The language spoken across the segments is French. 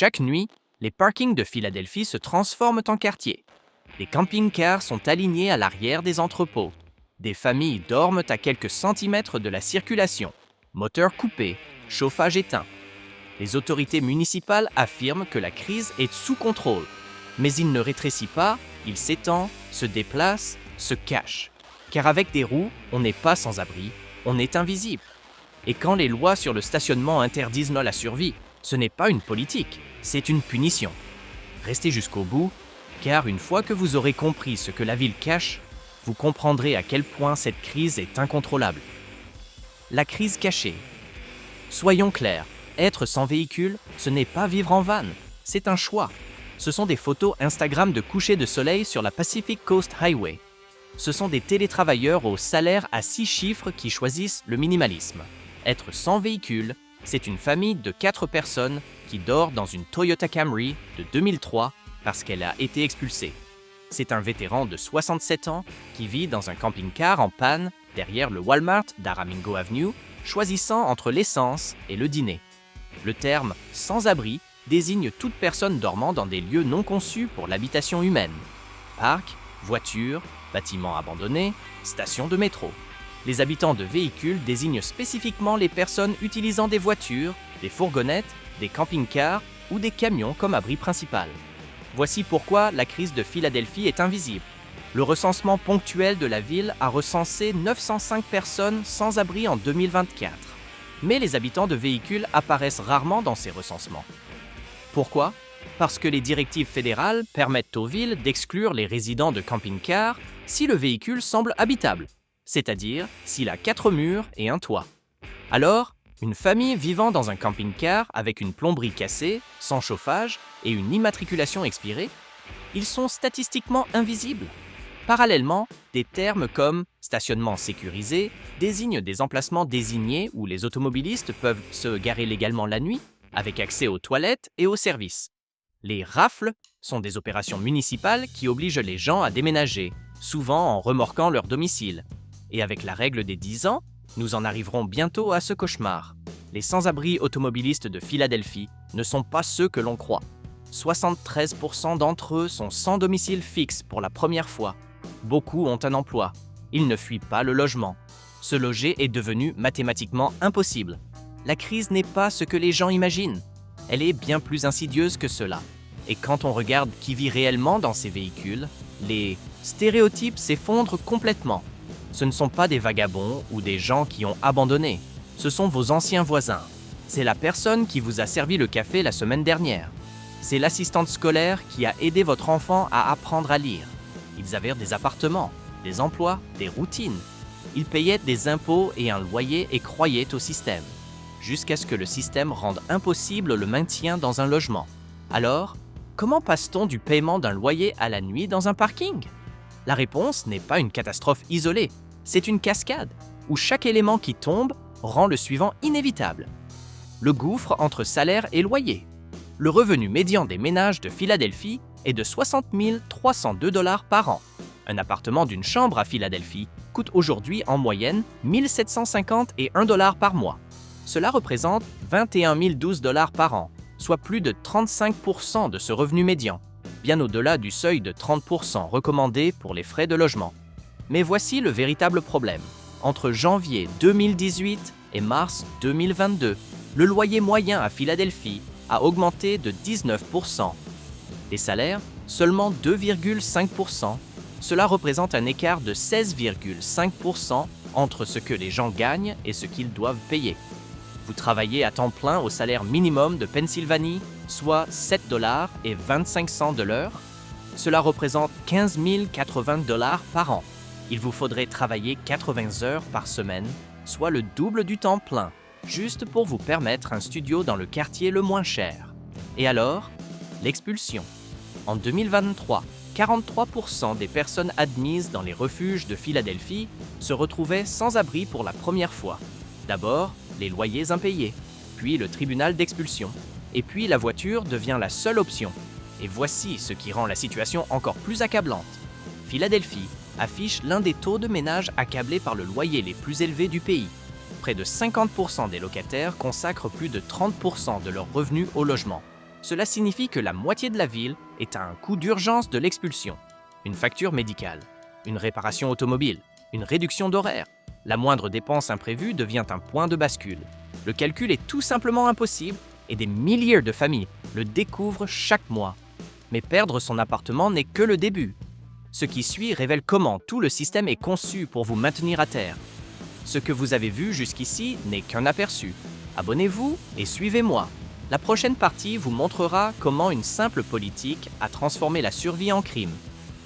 Chaque nuit, les parkings de Philadelphie se transforment en quartiers. Des camping-cars sont alignés à l'arrière des entrepôts. Des familles dorment à quelques centimètres de la circulation. Moteurs coupés, chauffage éteint. Les autorités municipales affirment que la crise est sous contrôle. Mais il ne rétrécit pas, il s'étend, se déplace, se cache. Car avec des roues, on n'est pas sans abri, on est invisible. Et quand les lois sur le stationnement interdisent la survie, ce n'est pas une politique, c'est une punition. Restez jusqu'au bout, car une fois que vous aurez compris ce que la ville cache, vous comprendrez à quel point cette crise est incontrôlable. La crise cachée. Soyons clairs, être sans véhicule, ce n'est pas vivre en van, c'est un choix. Ce sont des photos Instagram de coucher de soleil sur la Pacific Coast Highway. Ce sont des télétravailleurs au salaire à 6 chiffres qui choisissent le minimalisme. Être sans véhicule, c'est une famille de 4 personnes qui dort dans une Toyota Camry de 2003 parce qu'elle a été expulsée. C'est un vétéran de 67 ans qui vit dans un camping-car en panne derrière le Walmart d'Aramingo Avenue, choisissant entre l'essence et le dîner. Le terme « sans-abri » désigne toute personne dormant dans des lieux non conçus pour l'habitation humaine. Parcs, voitures, bâtiments abandonnés, stations de métro. Les habitants de véhicules désignent spécifiquement les personnes utilisant des voitures, des fourgonnettes, des camping-cars ou des camions comme abri principal. Voici pourquoi la crise de Philadelphie est invisible. Le recensement ponctuel de la ville a recensé 905 personnes sans abri en 2024. Mais les habitants de véhicules apparaissent rarement dans ces recensements. Pourquoi ? Parce que les directives fédérales permettent aux villes d'exclure les résidents de camping-cars si le véhicule semble habitable, c'est-à-dire s'il a 4 murs et un toit. Alors, une famille vivant dans un camping-car avec une plomberie cassée, sans chauffage et une immatriculation expirée, ils sont statistiquement invisibles. Parallèlement, des termes comme « stationnement sécurisé » désignent des emplacements désignés où les automobilistes peuvent se garer légalement la nuit, avec accès aux toilettes et aux services. Les rafles sont des opérations municipales qui obligent les gens à déménager, souvent en remorquant leur domicile. Et avec la règle des 10 ans, nous en arriverons bientôt à ce cauchemar. Les sans-abri automobilistes de Philadelphie ne sont pas ceux que l'on croit. 73% d'entre eux sont sans domicile fixe pour la première fois. Beaucoup ont un emploi. Ils ne fuient pas le logement. Se loger est devenu mathématiquement impossible. La crise n'est pas ce que les gens imaginent. Elle est bien plus insidieuse que cela. Et quand on regarde qui vit réellement dans ces véhicules, les stéréotypes s'effondrent complètement. Ce ne sont pas des vagabonds ou des gens qui ont abandonné. Ce sont vos anciens voisins. C'est la personne qui vous a servi le café la semaine dernière. C'est l'assistante scolaire qui a aidé votre enfant à apprendre à lire. Ils avaient des appartements, des emplois, des routines. Ils payaient des impôts et un loyer et croyaient au système, jusqu'à ce que le système rende impossible le maintien dans un logement. Alors, comment passe-t-on du paiement d'un loyer à la nuit dans un parking ? La réponse n'est pas une catastrophe isolée, c'est une cascade, où chaque élément qui tombe rend le suivant inévitable. Le gouffre entre salaire et loyer. Le revenu médian des ménages de Philadelphie est de 60 302 $ par an. Un appartement d'une chambre à Philadelphie coûte aujourd'hui en moyenne 1 751 $ par mois. Cela représente 21 012 $ par an, soit plus de 35% de ce revenu médian, bien au-delà du seuil de 30% recommandé pour les frais de logement. Mais voici le véritable problème. Entre janvier 2018 et mars 2022, le loyer moyen à Philadelphie a augmenté de 19%. Les salaires, seulement 2,5%. Cela représente un écart de 16,5% entre ce que les gens gagnent et ce qu'ils doivent payer. Vous travaillez à temps plein au salaire minimum de Pennsylvanie, soit 7,25 $ de l'heure. Cela représente 15 080 $ par an. Il vous faudrait travailler 80 heures par semaine, soit le double du temps plein, juste pour vous permettre un studio dans le quartier le moins cher. Et alors, l'expulsion. En 2023, 43% des personnes admises dans les refuges de Philadelphie se retrouvaient sans abri pour la première fois. D'abord, les loyers impayés, puis le tribunal d'expulsion, et puis la voiture devient la seule option. Et voici ce qui rend la situation encore plus accablante. Philadelphie affiche l'un des taux de ménage accablés par le loyer les plus élevés du pays. Près de 50% des locataires consacrent plus de 30% de leurs revenus au logement. Cela signifie que la moitié de la ville est à un coût d'urgence de l'expulsion. Une facture médicale, une réparation automobile, une réduction d'horaire. La moindre dépense imprévue devient un point de bascule. Le calcul est tout simplement impossible et des milliers de familles le découvrent chaque mois. Mais perdre son appartement n'est que le début. Ce qui suit révèle comment tout le système est conçu pour vous maintenir à terre. Ce que vous avez vu jusqu'ici n'est qu'un aperçu. Abonnez-vous et suivez-moi. La prochaine partie vous montrera comment une simple politique a transformé la survie en crime.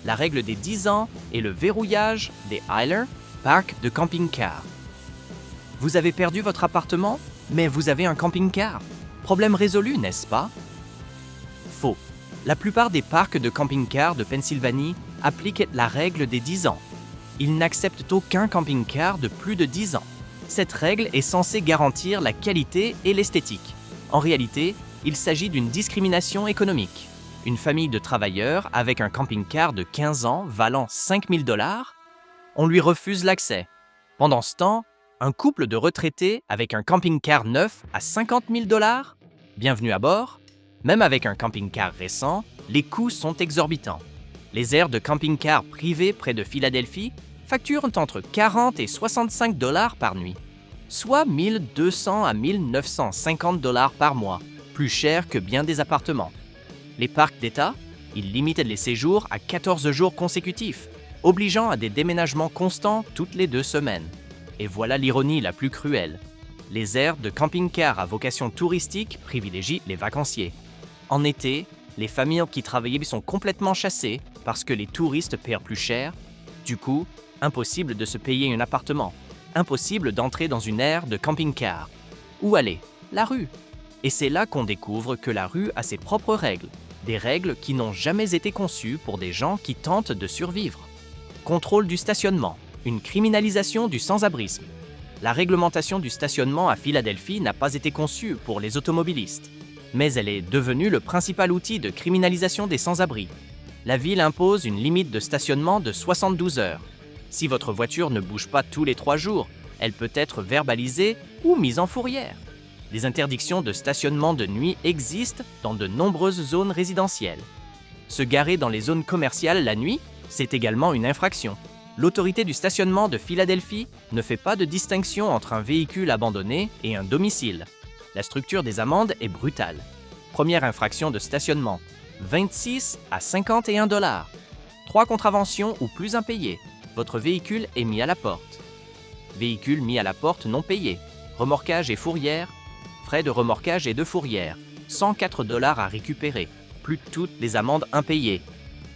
La règle des 10 ans et le verrouillage des Isler, parc de camping-car. Vous avez perdu votre appartement, mais vous avez un camping-car. Problème résolu, n'est-ce pas? Faux. La plupart des parcs de camping-car de Pennsylvanie appliquent la règle des 10 ans. Ils n'acceptent aucun camping-car de plus de 10 ans. Cette règle est censée garantir la qualité et l'esthétique. En réalité, il s'agit d'une discrimination économique. Une famille de travailleurs avec un camping-car de 15 ans valant 5 000 $, on lui refuse l'accès. Pendant ce temps, un couple de retraités avec un camping-car neuf à 50 000 $, bienvenue à bord. Même avec un camping-car récent, les coûts sont exorbitants. Les aires de camping-car privées près de Philadelphie facturent entre 40 et 65 $ par nuit, soit 1 200 à 1 950 $ par mois, plus cher que bien des appartements. Les parcs d'État, ils limitent les séjours à 14 jours consécutifs, obligeant à des déménagements constants toutes les 2 semaines. Et voilà l'ironie la plus cruelle. Les aires de camping-car à vocation touristique privilégient les vacanciers. En été, les familles qui travaillaient sont complètement chassées parce que les touristes paient plus cher. Du coup, impossible de se payer un appartement, impossible d'entrer dans une aire de camping-car. Où aller? La rue. Et c'est là qu'on découvre que la rue a ses propres règles, des règles qui n'ont jamais été conçues pour des gens qui tentent de survivre. Contrôle du stationnement, une criminalisation du sans-abrisme. La réglementation du stationnement à Philadelphie n'a pas été conçue pour les automobilistes, mais elle est devenue le principal outil de criminalisation des sans-abri. La ville impose une limite de stationnement de 72 heures. Si votre voiture ne bouge pas tous les 3 jours, elle peut être verbalisée ou mise en fourrière. Des interdictions de stationnement de nuit existent dans de nombreuses zones résidentielles. Se garer dans les zones commerciales la nuit, c'est également une infraction. L'autorité du stationnement de Philadelphie ne fait pas de distinction entre un véhicule abandonné et un domicile. La structure des amendes est brutale. Première infraction de stationnement, 26 à 51 $. 3 contraventions ou plus impayées. Votre véhicule est mis à la porte. Véhicule mis à la porte non payé. Remorquage et fourrière. Frais de remorquage et de fourrière. 104 $ à récupérer, plus toutes les amendes impayées.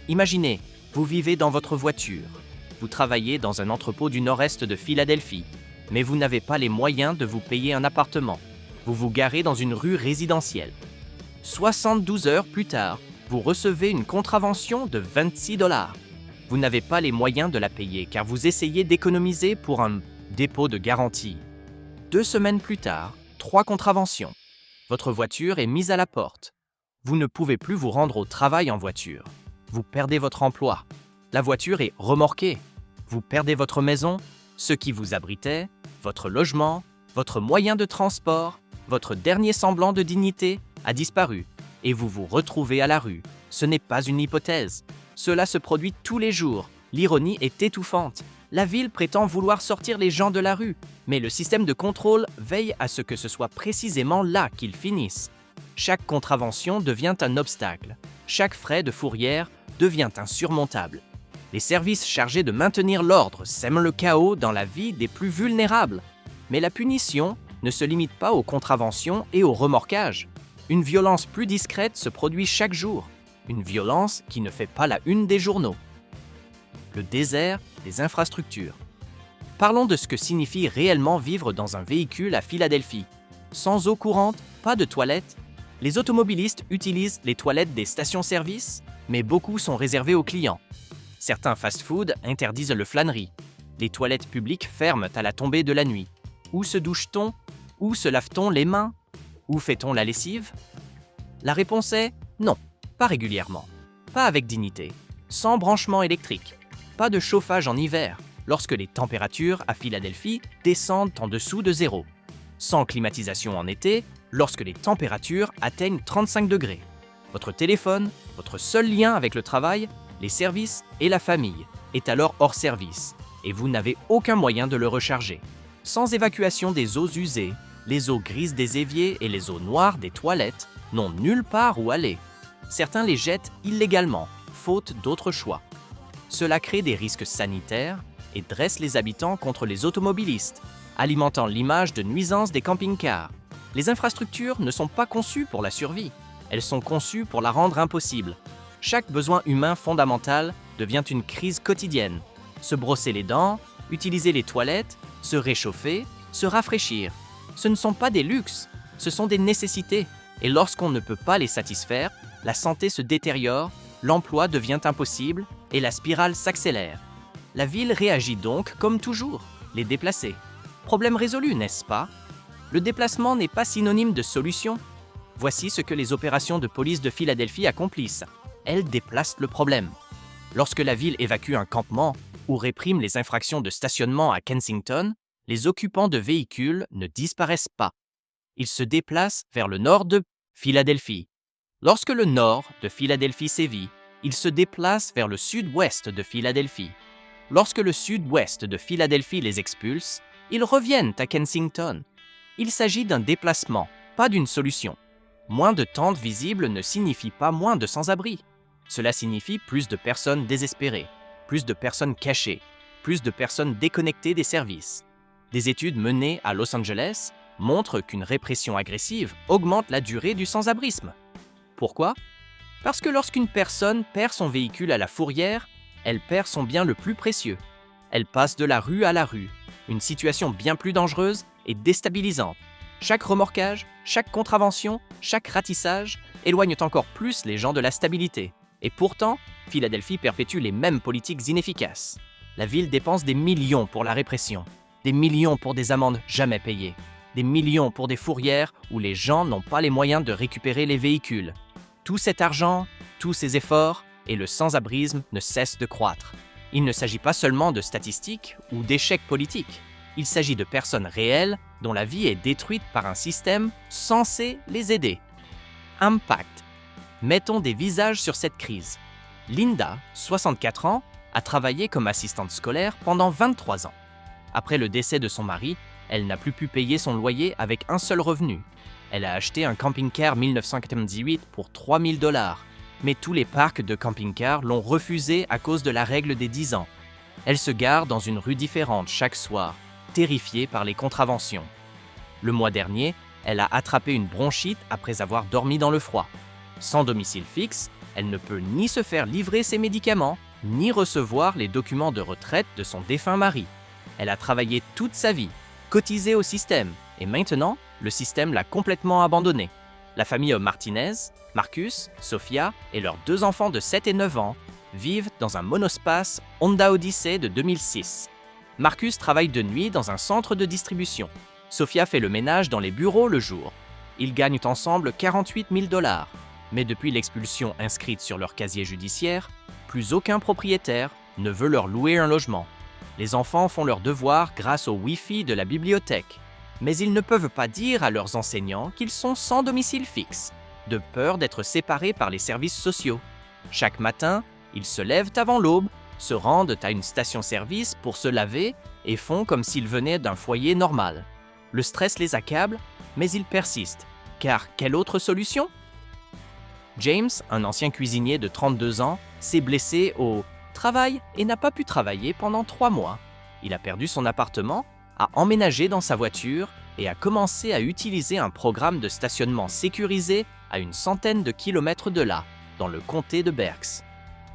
Imaginez, vous vivez dans votre voiture. Vous travaillez dans un entrepôt du nord-est de Philadelphie, mais vous n'avez pas les moyens de vous payer un appartement. Vous vous garez dans une rue résidentielle. 72 heures plus tard, vous recevez une contravention de 26 $. Vous n'avez pas les moyens de la payer car vous essayez d'économiser pour un dépôt de garantie. 2 semaines plus tard, 3 contraventions. Votre voiture est mise à la porte. Vous ne pouvez plus vous rendre au travail en voiture. Vous perdez votre emploi. La voiture est remorquée. Vous perdez votre maison, ce qui vous abritait, votre logement, votre moyen de transport, votre dernier semblant de dignité a disparu et vous vous retrouvez à la rue. Ce n'est pas une hypothèse. Cela se produit tous les jours. L'ironie est étouffante. La ville prétend vouloir sortir les gens de la rue, mais le système de contrôle veille à ce que ce soit précisément là qu'ils finissent. Chaque contravention devient un obstacle. Chaque frais de fourrière devient insurmontable. Les services chargés de maintenir l'ordre sèment le chaos dans la vie des plus vulnérables. Mais la punition ne se limite pas aux contraventions et au remorquage. Une violence plus discrète se produit chaque jour. Une violence qui ne fait pas la une des journaux. Le désert des infrastructures. Parlons de ce que signifie réellement vivre dans un véhicule à Philadelphie. Sans eau courante, pas de toilettes. Les automobilistes utilisent les toilettes des stations-service, mais beaucoup sont réservés aux clients. Certains fast-foods interdisent le flânerie. Les toilettes publiques ferment à la tombée de la nuit. Où se douche-t-on? Où se lave-t-on les mains? Où fait-on la lessive? La réponse est non, pas régulièrement, pas avec dignité, sans branchement électrique, pas de chauffage en hiver, lorsque les températures à Philadelphie descendent en dessous de 0, sans climatisation en été, lorsque les températures atteignent 35 degrés. Votre téléphone, votre seul lien avec le travail, les services et la famille, est alors hors service et vous n'avez aucun moyen de le recharger. Sans évacuation des eaux usées, les eaux grises des éviers et les eaux noires des toilettes n'ont nulle part où aller. Certains les jettent illégalement, faute d'autres choix. Cela crée des risques sanitaires et dresse les habitants contre les automobilistes, alimentant l'image de nuisance des camping-cars. Les infrastructures ne sont pas conçues pour la survie, elles sont conçues pour la rendre impossible. Chaque besoin humain fondamental devient une crise quotidienne. Se brosser les dents, utiliser les toilettes, se réchauffer, se rafraîchir. Ce ne sont pas des luxes, ce sont des nécessités. Et lorsqu'on ne peut pas les satisfaire, la santé se détériore, l'emploi devient impossible et la spirale s'accélère. La ville réagit donc comme toujours, les déplacer. Problème résolu, n'est-ce pas? Le déplacement n'est pas synonyme de solution. Voici ce que les opérations de police de Philadelphie accomplissent. Elles déplacent le problème. Lorsque la ville évacue un campement ou réprime les infractions de stationnement à Kensington, les occupants de véhicules ne disparaissent pas. Ils se déplacent vers le nord de Philadelphie. Lorsque le nord de Philadelphie sévit, ils se déplacent vers le sud-ouest de Philadelphie. Lorsque le sud-ouest de Philadelphie les expulse, ils reviennent à Kensington. Il s'agit d'un déplacement, pas d'une solution. Moins de tentes visibles ne signifie pas moins de sans-abri. Cela signifie plus de personnes désespérées, plus de personnes cachées, plus de personnes déconnectées des services. Des études menées à Los Angeles montrent qu'une répression agressive augmente la durée du sans-abrisme. Pourquoi? Parce que lorsqu'une personne perd son véhicule à la fourrière, elle perd son bien le plus précieux. Elle passe de la rue à la rue, une situation bien plus dangereuse et déstabilisante. Chaque remorquage, chaque contravention, chaque ratissage éloignent encore plus les gens de la stabilité. Et pourtant, Philadelphie perpétue les mêmes politiques inefficaces. La ville dépense des millions pour la répression, des millions pour des amendes jamais payées, des millions pour des fourrières où les gens n'ont pas les moyens de récupérer les véhicules. Tout cet argent, tous ces efforts, et le sans-abrisme ne cesse de croître. Il ne s'agit pas seulement de statistiques ou d'échecs politiques. Il s'agit de personnes réelles dont la vie est détruite par un système censé les aider. Impact. Mettons des visages sur cette crise. Linda, 64 ans, a travaillé comme assistante scolaire pendant 23 ans. Après le décès de son mari, elle n'a plus pu payer son loyer avec un seul revenu. Elle a acheté un camping-car 1998 pour $3 000, mais tous les parcs de camping-cars l'ont refusé à cause de la règle des 10 ans. Elle se gare dans une rue différente chaque soir, terrifiée par les contraventions. Le mois dernier, elle a attrapé une bronchite après avoir dormi dans le froid. Sans domicile fixe, elle ne peut ni se faire livrer ses médicaments, ni recevoir les documents de retraite de son défunt mari. Elle a travaillé toute sa vie, cotisé au système, et maintenant, le système l'a complètement abandonnée. La famille Martinez, Marcus, Sophia et leurs 2 enfants de 7 et 9 ans vivent dans un monospace Honda Odyssey de 2006. Marcus travaille de nuit dans un centre de distribution. Sophia fait le ménage dans les bureaux le jour. Ils gagnent ensemble $48 000. Mais depuis l'expulsion inscrite sur leur casier judiciaire, plus aucun propriétaire ne veut leur louer un logement. Les enfants font leurs devoirs grâce au Wi-Fi de la bibliothèque. Mais ils ne peuvent pas dire à leurs enseignants qu'ils sont sans domicile fixe, de peur d'être séparés par les services sociaux. Chaque matin, ils se lèvent avant l'aube, se rendent à une station-service pour se laver et font comme s'ils venaient d'un foyer normal. Le stress les accable, mais ils persistent. Car quelle autre solution? James, un ancien cuisinier de 32 ans, s'est blessé au travail et n'a pas pu travailler pendant 3 mois. Il a perdu son appartement, a emménagé dans sa voiture et a commencé à utiliser un programme de stationnement sécurisé à une centaine de kilomètres de là, dans le comté de Berks.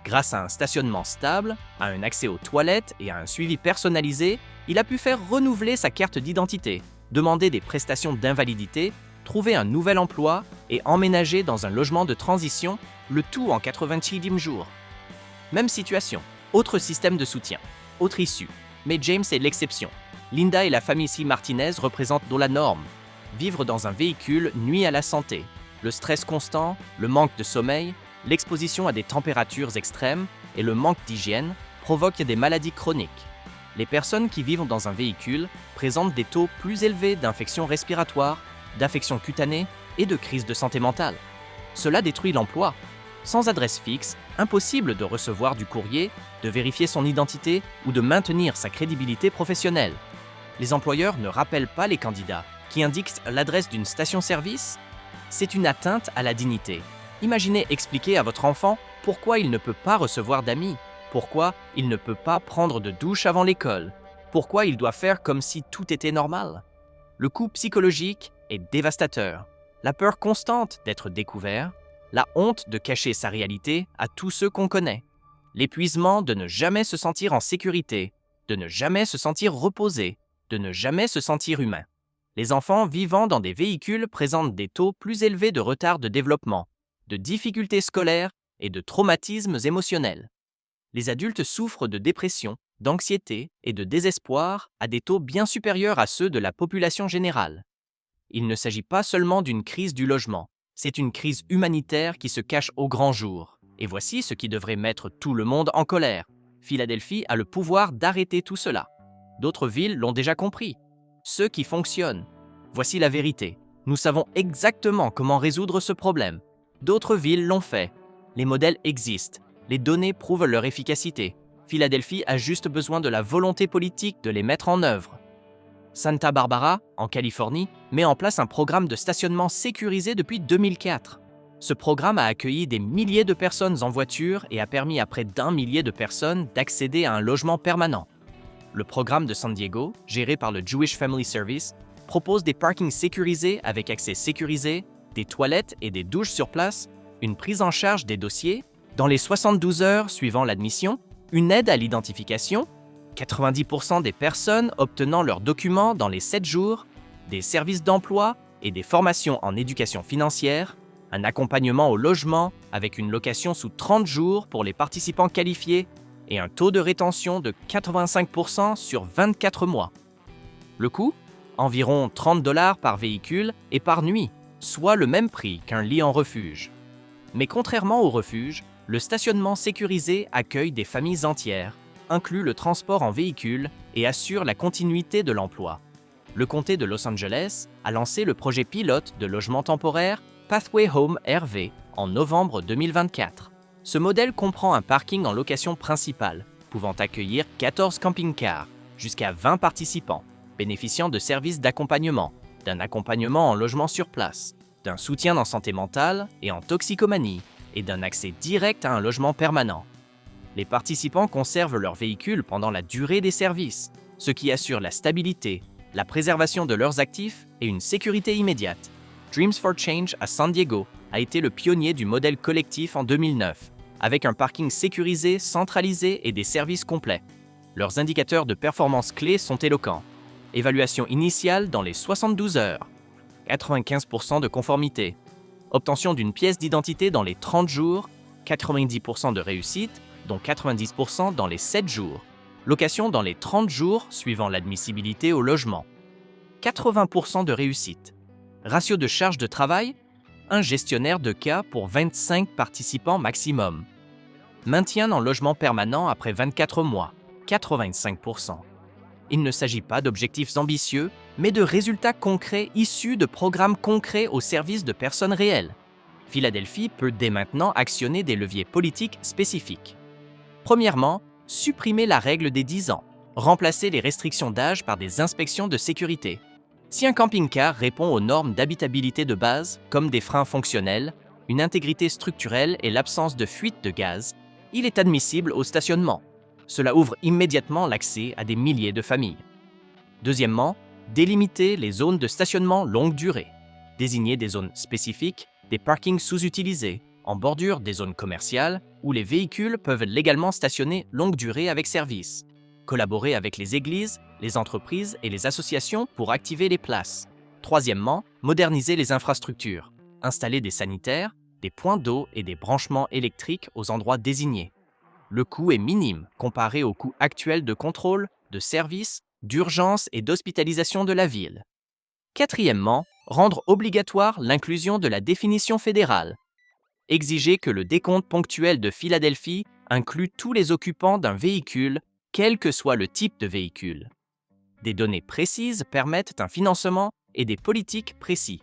Grâce à un stationnement stable, à un accès aux toilettes et à un suivi personnalisé, il a pu faire renouveler sa carte d'identité, demander des prestations d'invalidité, trouver un nouvel emploi et emménager dans un logement de transition, le tout en 86e jour. Même situation, autre système de soutien, autre issue, mais James est l'exception. Linda et la famille C. Martinez représentent la norme. Vivre dans un véhicule nuit à la santé. Le stress constant, le manque de sommeil, l'exposition à des températures extrêmes et le manque d'hygiène provoquent des maladies chroniques. Les personnes qui vivent dans un véhicule présentent des taux plus élevés d'infections respiratoires, d'affections cutanées et de crises de santé mentale. Cela détruit l'emploi. Sans adresse fixe, impossible de recevoir du courrier, de vérifier son identité ou de maintenir sa crédibilité professionnelle. Les employeurs ne rappellent pas les candidats qui indiquent l'adresse d'une station-service. C'est une atteinte à la dignité. Imaginez expliquer à votre enfant pourquoi il ne peut pas recevoir d'amis, pourquoi il ne peut pas prendre de douche avant l'école, pourquoi il doit faire comme si tout était normal. Le coût psychologique est dévastateur. La peur constante d'être découvert, la honte de cacher sa réalité à tous ceux qu'on connaît, l'épuisement de ne jamais se sentir en sécurité, de ne jamais se sentir reposé, de ne jamais se sentir humain. Les enfants vivant dans des véhicules présentent des taux plus élevés de retard de développement, de difficultés scolaires et de traumatismes émotionnels. Les adultes souffrent de dépression, d'anxiété et de désespoir à des taux bien supérieurs à ceux de la population générale. Il ne s'agit pas seulement d'une crise du logement, c'est une crise humanitaire qui se cache au grand jour. Et voici ce qui devrait mettre tout le monde en colère. Philadelphie a le pouvoir d'arrêter tout cela. D'autres villes l'ont déjà compris. Ceux qui fonctionnent. Voici la vérité. Nous savons exactement comment résoudre ce problème. D'autres villes l'ont fait. Les modèles existent. Les données prouvent leur efficacité. Philadelphie a juste besoin de la volonté politique de les mettre en œuvre. Santa Barbara, en Californie, met en place un programme de stationnement sécurisé depuis 2004. Ce programme a accueilli des milliers de personnes en voiture et a permis à près d'1 millier de personnes d'accéder à un logement permanent. Le programme de San Diego, géré par le Jewish Family Service, propose des parkings sécurisés avec accès sécurisé, des toilettes et des douches sur place, une prise en charge des dossiers, dans les 72 heures suivant l'admission, une aide à l'identification, 90% des personnes obtenant leurs documents dans les 7 jours, des services d'emploi et des formations en éducation financière, un accompagnement au logement avec une location sous 30 jours pour les participants qualifiés et un taux de rétention de 85% sur 24 mois. Le coût ? Environ 30 $ par véhicule et par nuit, soit le même prix qu'un lit en refuge. Mais contrairement au refuge, le stationnement sécurisé accueille des familles entières, inclut le transport en véhicule et assure la continuité de l'emploi. Le comté de Los Angeles a lancé le projet pilote de logement temporaire Pathway Home RV en novembre 2024. Ce modèle comprend un parking en location principale, pouvant accueillir 14 camping-cars, jusqu'à 20 participants, bénéficiant de services d'accompagnement, d'un accompagnement en logement sur place, d'un soutien en santé mentale et en toxicomanie, et d'un accès direct à un logement permanent. Les participants conservent leur véhicule pendant la durée des services, ce qui assure la stabilité, la préservation de leurs actifs et une sécurité immédiate. Dreams for Change à San Diego a été le pionnier du modèle collectif en 2009, avec un parking sécurisé, centralisé et des services complets. Leurs indicateurs de performance clés sont éloquents. Évaluation initiale dans les 72 heures, 95% de conformité, obtention d'une pièce d'identité dans les 30 jours, 90% de réussite, dont 90% dans les 7 jours, location dans les 30 jours suivant l'admissibilité au logement, 80% de réussite, ratio de charge de travail, un gestionnaire de cas pour 25 participants maximum, maintien en logement permanent après 24 mois, 85%. Il ne s'agit pas d'objectifs ambitieux, mais de résultats concrets issus de programmes concrets au service de personnes réelles. Philadelphie peut dès maintenant actionner des leviers politiques spécifiques. Premièrement, supprimer la règle des 10 ans, remplacer les restrictions d'âge par des inspections de sécurité. Si un camping-car répond aux normes d'habitabilité de base, comme des freins fonctionnels, une intégrité structurelle et l'absence de fuite de gaz, il est admissible au stationnement. Cela ouvre immédiatement l'accès à des milliers de familles. Deuxièmement, délimiter les zones de stationnement longue durée. Désigner des zones spécifiques, des parkings sous-utilisés, en bordure des zones commerciales, où les véhicules peuvent légalement stationner longue durée avec service. Collaborer avec les églises, les entreprises et les associations pour activer les places. Troisièmement, moderniser les infrastructures. Installer des sanitaires, des points d'eau et des branchements électriques aux endroits désignés. Le coût est minime comparé au coût actuel de contrôle, de service, d'urgence et d'hospitalisation de la ville. Quatrièmement, rendre obligatoire l'inclusion de la définition fédérale. Exiger que le décompte ponctuel de Philadelphie inclue tous les occupants d'un véhicule, quel que soit le type de véhicule. Des données précises permettent un financement et des politiques précis.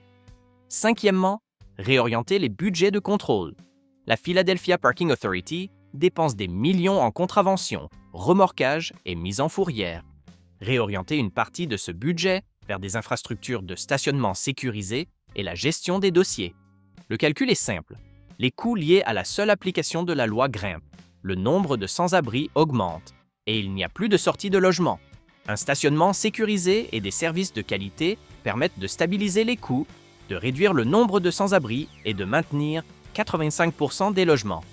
Cinquièmement, réorienter les budgets de contrôle. La Philadelphia Parking Authority dépense des millions en contraventions, remorquage et mise en fourrière. Réorienter une partie de ce budget vers des infrastructures de stationnement sécurisées et la gestion des dossiers. Le calcul est simple. Les coûts liés à la seule application de la loi grimpent. Le nombre de sans-abri augmente et il n'y a plus de sortie de logement. Un stationnement sécurisé et des services de qualité permettent de stabiliser les coûts, de réduire le nombre de sans-abri et de maintenir 85% des logements.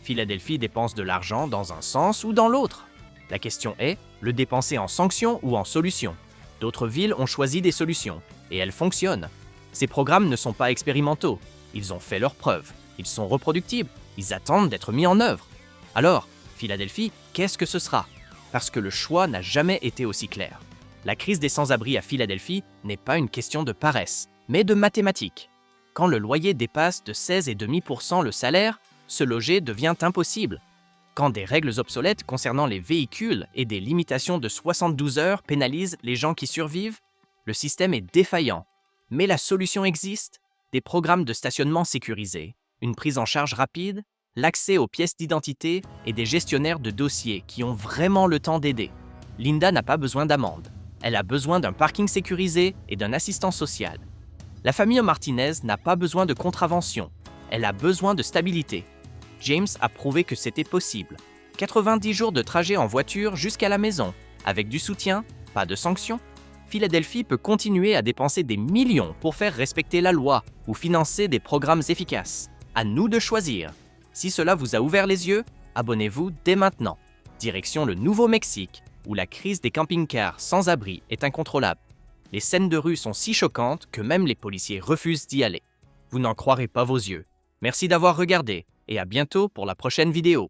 Philadelphie dépense de l'argent dans un sens ou dans l'autre. La question est, le dépenser en sanctions ou en solutions? D'autres villes ont choisi des solutions, et elles fonctionnent. Ces programmes ne sont pas expérimentaux, ils ont fait leurs preuves, ils sont reproductibles, ils attendent d'être mis en œuvre. Alors, Philadelphie, qu'est-ce que ce sera? Parce que le choix n'a jamais été aussi clair. La crise des sans-abri à Philadelphie n'est pas une question de paresse, mais de mathématiques. Quand le loyer dépasse de 16,5% le salaire, se loger devient impossible. Quand des règles obsolètes concernant les véhicules et des limitations de 72 heures pénalisent les gens qui survivent, le système est défaillant. Mais la solution existe, des programmes de stationnement sécurisés, une prise en charge rapide, l'accès aux pièces d'identité et des gestionnaires de dossiers qui ont vraiment le temps d'aider. Linda n'a pas besoin d'amende. Elle a besoin d'un parking sécurisé et d'un assistant social. La famille Martinez n'a pas besoin de contravention. Elle a besoin de stabilité. James a prouvé que c'était possible. 90 jours de trajet en voiture jusqu'à la maison, avec du soutien, pas de sanctions. Philadelphie peut continuer à dépenser des millions pour faire respecter la loi ou financer des programmes efficaces. À nous de choisir. Si cela vous a ouvert les yeux, abonnez-vous dès maintenant. Direction le Nouveau-Mexique, où la crise des camping-cars sans abri est incontrôlable. Les scènes de rue sont si choquantes que même les policiers refusent d'y aller. Vous n'en croirez pas vos yeux. Merci d'avoir regardé et à bientôt pour la prochaine vidéo.